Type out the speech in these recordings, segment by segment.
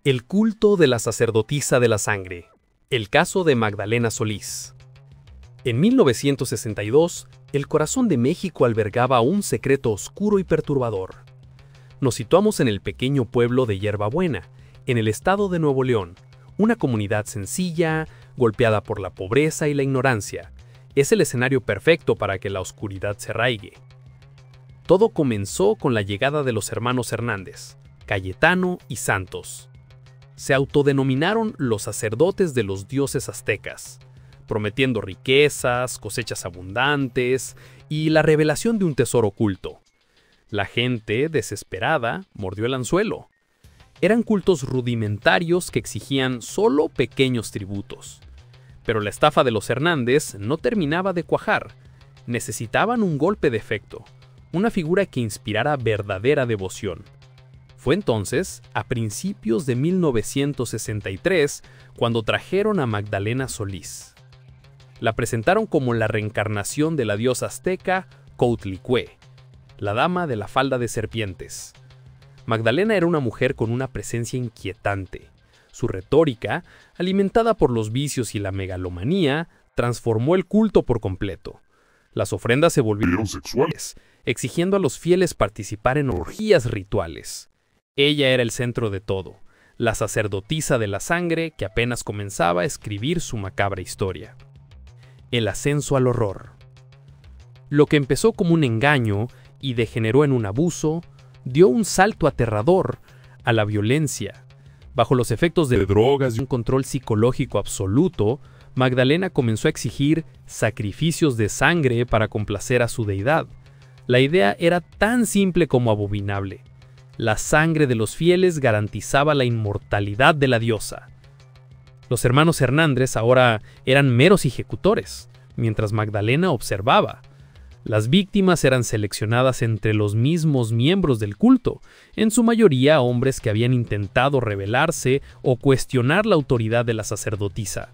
El culto de la sacerdotisa de la sangre. El caso de Magdalena Solís. En 1962, el corazón de México albergaba un secreto oscuro y perturbador. Nos situamos en el pequeño pueblo de Yerbabuena, en el estado de Nuevo León, una comunidad sencilla, golpeada por la pobreza y la ignorancia. Es el escenario perfecto para que la oscuridad se arraigue. Todo comenzó con la llegada de los hermanos Hernández, Cayetano y Santos. Se autodenominaron los sacerdotes de los dioses aztecas, prometiendo riquezas, cosechas abundantes y la revelación de un tesoro oculto. La gente, desesperada, mordió el anzuelo. Eran cultos rudimentarios que exigían solo pequeños tributos. Pero la estafa de los Hernández no terminaba de cuajar. Necesitaban un golpe de efecto, una figura que inspirara verdadera devoción. Fue entonces, a principios de 1963, cuando trajeron a Magdalena Solís. La presentaron como la reencarnación de la diosa azteca Coatlicue, la dama de la falda de serpientes. Magdalena era una mujer con una presencia inquietante. Su retórica, alimentada por los vicios y la megalomanía, transformó el culto por completo. Las ofrendas se volvieron sexuales, exigiendo a los fieles participar en orgías rituales. Ella era el centro de todo, la sacerdotisa de la sangre que apenas comenzaba a escribir su macabra historia. El ascenso al horror. Lo que empezó como un engaño y degeneró en un abuso, dio un salto aterrador a la violencia. Bajo los efectos de drogas y un control psicológico absoluto, Magdalena comenzó a exigir sacrificios de sangre para complacer a su deidad. La idea era tan simple como abominable. La sangre de los fieles garantizaba la inmortalidad de la diosa. Los hermanos Hernández ahora eran meros ejecutores, mientras Magdalena observaba. Las víctimas eran seleccionadas entre los mismos miembros del culto, en su mayoría hombres que habían intentado rebelarse o cuestionar la autoridad de la sacerdotisa.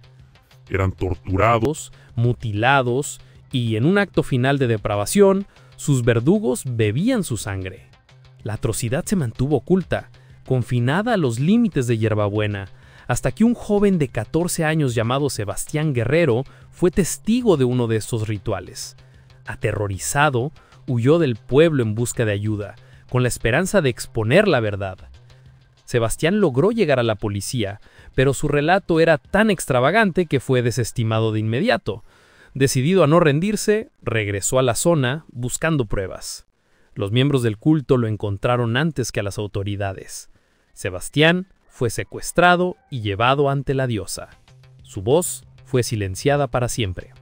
Eran torturados, mutilados y, en un acto final de depravación, sus verdugos bebían su sangre. La atrocidad se mantuvo oculta, confinada a los límites de Yerbabuena, hasta que un joven de 14 años llamado Sebastián Guerrero fue testigo de uno de estos rituales. Aterrorizado, huyó del pueblo en busca de ayuda, con la esperanza de exponer la verdad. Sebastián logró llegar a la policía, pero su relato era tan extravagante que fue desestimado de inmediato. Decidido a no rendirse, regresó a la zona buscando pruebas. Los miembros del culto lo encontraron antes que a las autoridades. Sebastián fue secuestrado y llevado ante la diosa. Su voz fue silenciada para siempre.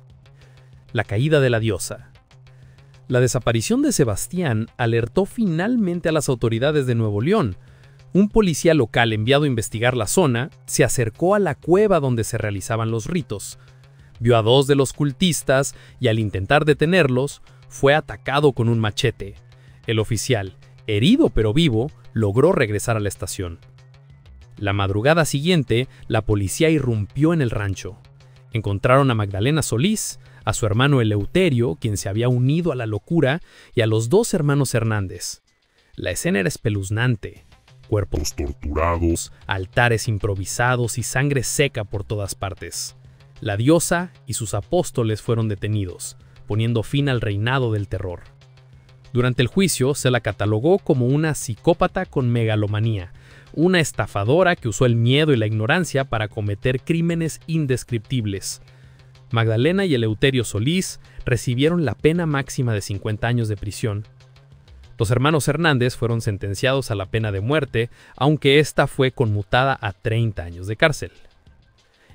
La caída de la diosa. La desaparición de Sebastián alertó finalmente a las autoridades de Nuevo León. Un policía local enviado a investigar la zona se acercó a la cueva donde se realizaban los ritos. Vio a dos de los cultistas y, al intentar detenerlos, fue atacado con un machete. El oficial, herido pero vivo, logró regresar a la estación. La madrugada siguiente, la policía irrumpió en el rancho. Encontraron a Magdalena Solís, a su hermano Eleuterio, quien se había unido a la locura, y a los dos hermanos Hernández. La escena era espeluznante. Cuerpos torturados, altares improvisados y sangre seca por todas partes. La diosa y sus apóstoles fueron detenidos, poniendo fin al reinado del terror. Durante el juicio se la catalogó como una psicópata con megalomanía, una estafadora que usó el miedo y la ignorancia para cometer crímenes indescriptibles. Magdalena y Eleuterio Solís recibieron la pena máxima de 50 años de prisión. Los hermanos Hernández fueron sentenciados a la pena de muerte, aunque esta fue conmutada a 30 años de cárcel.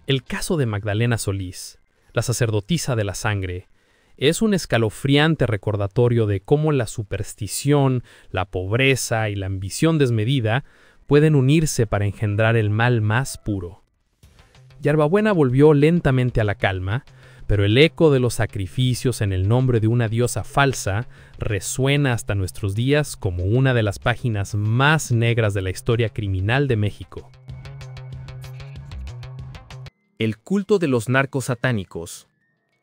El caso de Magdalena Solís, la sacerdotisa de la sangre, es un escalofriante recordatorio de cómo la superstición, la pobreza y la ambición desmedida pueden unirse para engendrar el mal más puro. Yerbabuena volvió lentamente a la calma, pero el eco de los sacrificios en el nombre de una diosa falsa resuena hasta nuestros días como una de las páginas más negras de la historia criminal de México. El culto de los narcos satánicos.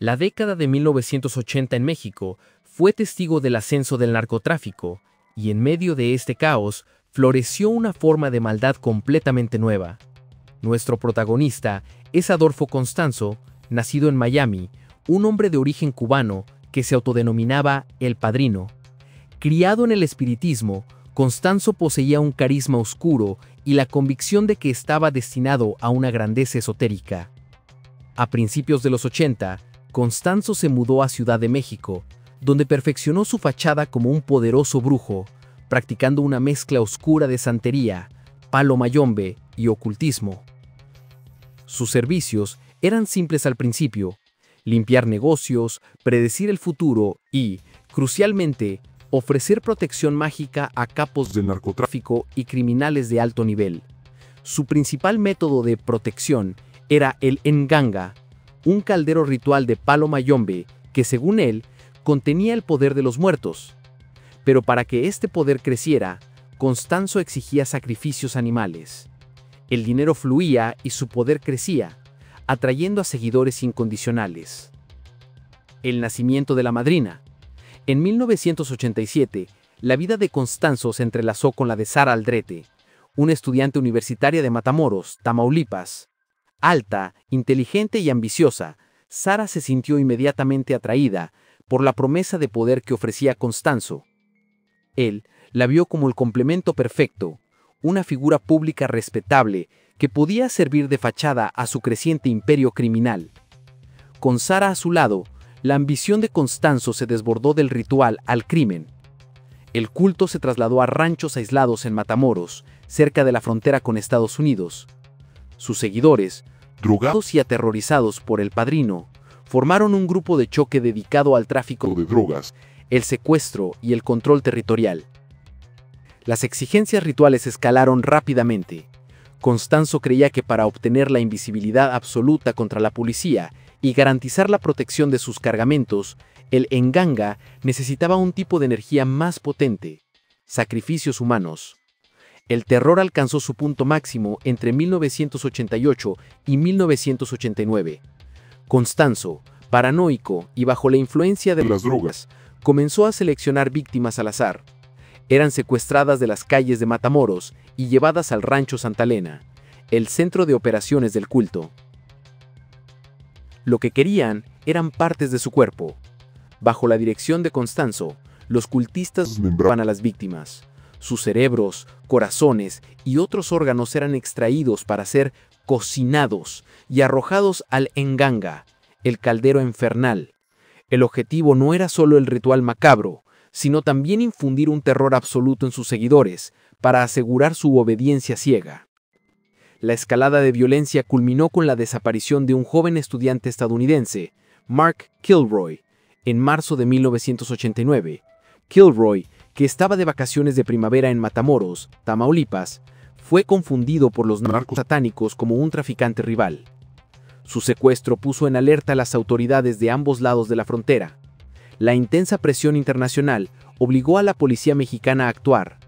La década de 1980 en México fue testigo del ascenso del narcotráfico, y en medio de este caos floreció una forma de maldad completamente nueva. Nuestro protagonista es Adolfo Constanzo, nacido en Miami, un hombre de origen cubano que se autodenominaba El Padrino. Criado en el espiritismo, Constanzo poseía un carisma oscuro y la convicción de que estaba destinado a una grandeza esotérica. A principios de los 80, Constanzo se mudó a Ciudad de México, donde perfeccionó su fachada como un poderoso brujo, practicando una mezcla oscura de santería, palo mayombe y ocultismo. Sus servicios eran simples al principio: limpiar negocios, predecir el futuro y, crucialmente, ofrecer protección mágica a capos del narcotráfico y criminales de alto nivel. Su principal método de protección era el Nganga, un caldero ritual de palo mayombe que, según él, contenía el poder de los muertos. Pero para que este poder creciera, Constanzo exigía sacrificios animales. El dinero fluía y su poder crecía, atrayendo a seguidores incondicionales. El nacimiento de la madrina. En 1987, la vida de Constanzo se entrelazó con la de Sara Aldrete, una estudiante universitaria de Matamoros, Tamaulipas. Alta, inteligente y ambiciosa, Sara se sintió inmediatamente atraída por la promesa de poder que ofrecía Constanzo. Él la vio como el complemento perfecto, una figura pública respetable que podía servir de fachada a su creciente imperio criminal. Con Sara a su lado, la ambición de Constanzo se desbordó del ritual al crimen. El culto se trasladó a ranchos aislados en Matamoros, cerca de la frontera con Estados Unidos. Sus seguidores, drogados y aterrorizados por el Padrino, formaron un grupo de choque dedicado al tráfico de drogas, el secuestro y el control territorial. Las exigencias rituales escalaron rápidamente. Constanzo creía que para obtener la invisibilidad absoluta contra la policía y garantizar la protección de sus cargamentos, el Nganga necesitaba un tipo de energía más potente: sacrificios humanos. El terror alcanzó su punto máximo entre 1988 y 1989. Constanzo, paranoico y bajo la influencia de las drogas, comenzó a seleccionar víctimas al azar. Eran secuestradas de las calles de Matamoros y llevadas al rancho Santa Elena, el centro de operaciones del culto. Lo que querían eran partes de su cuerpo. Bajo la dirección de Constanzo, los cultistas desmembraban a las víctimas. Sus cerebros, corazones y otros órganos eran extraídos para ser cocinados y arrojados al Nganga, el caldero infernal. El objetivo no era solo el ritual macabro, sino también infundir un terror absoluto en sus seguidores para asegurar su obediencia ciega. La escalada de violencia culminó con la desaparición de un joven estudiante estadounidense, Mark Kilroy, en marzo de 1989. Kilroy, que estaba de vacaciones de primavera en Matamoros, Tamaulipas, fue confundido por los narcos satánicos como un traficante rival. Su secuestro puso en alerta a las autoridades de ambos lados de la frontera. La intensa presión internacional obligó a la policía mexicana a actuar.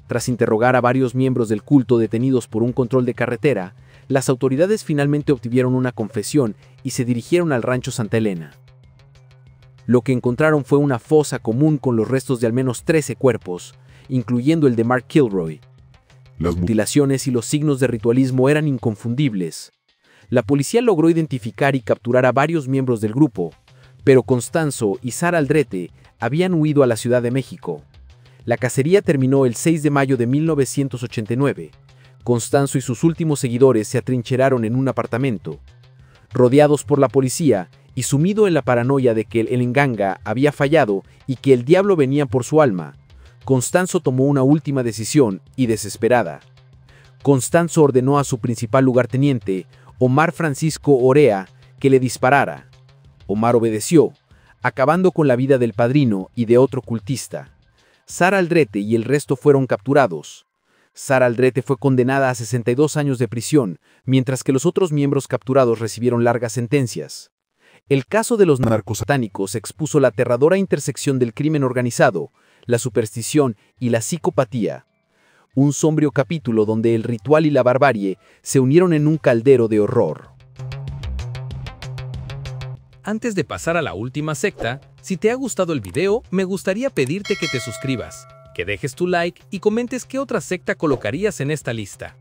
Tras interrogar a varios miembros del culto detenidos por un control de carretera, las autoridades finalmente obtuvieron una confesión y se dirigieron al rancho Santa Elena. Lo que encontraron fue una fosa común con los restos de al menos 13 cuerpos, incluyendo el de Mark Kilroy. Las mutilaciones y los signos de ritualismo eran inconfundibles. La policía logró identificar y capturar a varios miembros del grupo, pero Constanzo y Sara Aldrete habían huido a la Ciudad de México. La cacería terminó el 6 de mayo de 1989. Constanzo y sus últimos seguidores se atrincheraron en un apartamento. Rodeados por la policía y sumido en la paranoia de que el Nganga había fallado y que el diablo venía por su alma, Constanzo tomó una última decisión y desesperada. Constanzo ordenó a su principal lugarteniente, Omar Francisco Orea, que le disparara. Omar obedeció, acabando con la vida del Padrino y de otro cultista. Sara Aldrete y el resto fueron capturados. Sara Aldrete fue condenada a 62 años de prisión, mientras que los otros miembros capturados recibieron largas sentencias. El caso de los narcosatánicos expuso la aterradora intersección del crimen organizado, la superstición y la psicopatía. Un sombrío capítulo donde el ritual y la barbarie se unieron en un caldero de horror. Antes de pasar a la última secta, si te ha gustado el video, me gustaría pedirte que te suscribas, que que dejes tu like y comentes qué otra secta colocarías en esta lista.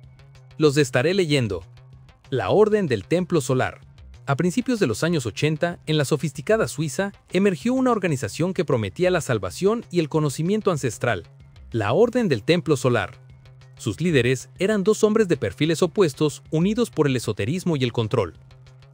Los estaré leyendo. La Orden del Templo Solar. A principios de los años 80, en la sofisticada Suiza, emergió una organización que prometía la salvación y el conocimiento ancestral, la Orden del Templo Solar. Sus líderes eran dos hombres de perfiles opuestos unidos por el esoterismo y el control.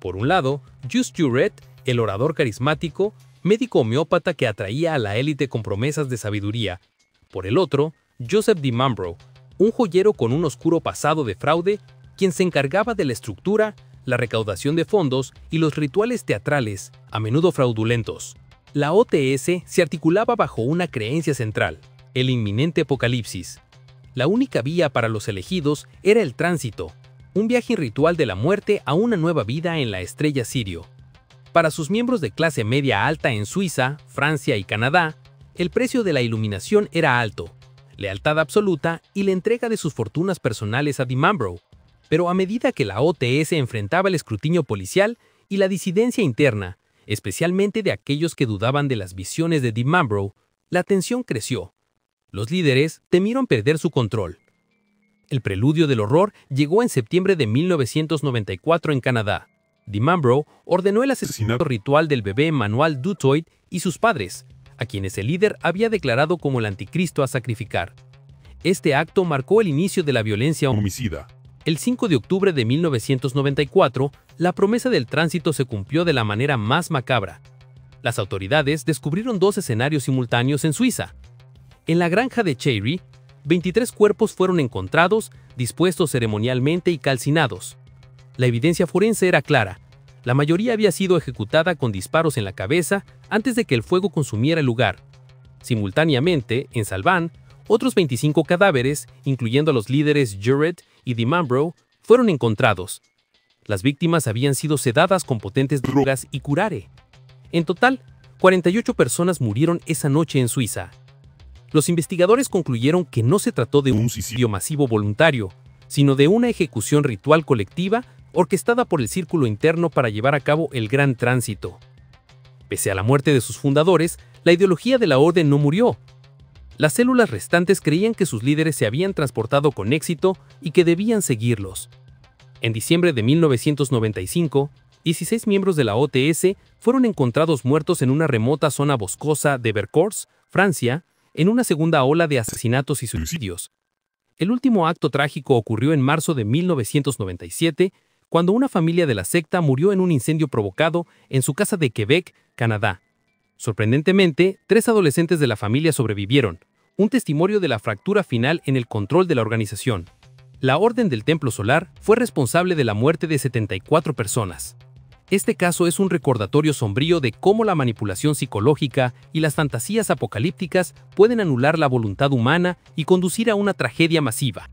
Por un lado, Just Juret, el orador carismático, médico homeópata que atraía a la élite con promesas de sabiduría. Por el otro, Joseph Di Mambro, un joyero con un oscuro pasado de fraude, quien se encargaba de la estructura, la recaudación de fondos y los rituales teatrales, a menudo fraudulentos. La OTS se articulaba bajo una creencia central, el inminente apocalipsis. La única vía para los elegidos era el tránsito, un viaje ritual de la muerte a una nueva vida en la estrella Sirio. Para sus miembros de clase media alta en Suiza, Francia y Canadá, el precio de la iluminación era alto, lealtad absoluta y la entrega de sus fortunas personales a Di Mambro. Pero a medida que la OTS enfrentaba el escrutinio policial y la disidencia interna, especialmente de aquellos que dudaban de las visiones de Di Mambro, la tensión creció. Los líderes temieron perder su control. El preludio del horror llegó en septiembre de 1994 en Canadá. Di Mambro ordenó el asesinato ritual del bebé Emmanuel Dutoit y sus padres, a quienes el líder había declarado como el anticristo a sacrificar. Este acto marcó el inicio de la violencia homicida. El 5 de octubre de 1994, la promesa del tránsito se cumplió de la manera más macabra. Las autoridades descubrieron dos escenarios simultáneos en Suiza. En la granja de Cheyry, 23 cuerpos fueron encontrados, dispuestos ceremonialmente y calcinados. La evidencia forense era clara. La mayoría había sido ejecutada con disparos en la cabeza antes de que el fuego consumiera el lugar. Simultáneamente, en Salvan, otros 25 cadáveres, incluyendo a los líderes Juret y Di Mambro, fueron encontrados. Las víctimas habían sido sedadas con potentes drogas y curare. En total, 48 personas murieron esa noche en Suiza. Los investigadores concluyeron que no se trató de un suicidio masivo voluntario, sino de una ejecución ritual colectiva orquestada por el círculo interno para llevar a cabo el gran tránsito. Pese a la muerte de sus fundadores, la ideología de la orden no murió. Las células restantes creían que sus líderes se habían transportado con éxito y que debían seguirlos. En diciembre de 1995, 16 miembros de la OTS fueron encontrados muertos en una remota zona boscosa de Vercors, Francia, en una segunda ola de asesinatos y suicidios. El último acto trágico ocurrió en marzo de 1997, cuando una familia de la secta murió en un incendio provocado en su casa de Quebec, Canadá. Sorprendentemente, 3 adolescentes de la familia sobrevivieron, un testimonio de la fractura final en el control de la organización. La Orden del Templo Solar fue responsable de la muerte de 74 personas. Este caso es un recordatorio sombrío de cómo la manipulación psicológica y las fantasías apocalípticas pueden anular la voluntad humana y conducir a una tragedia masiva.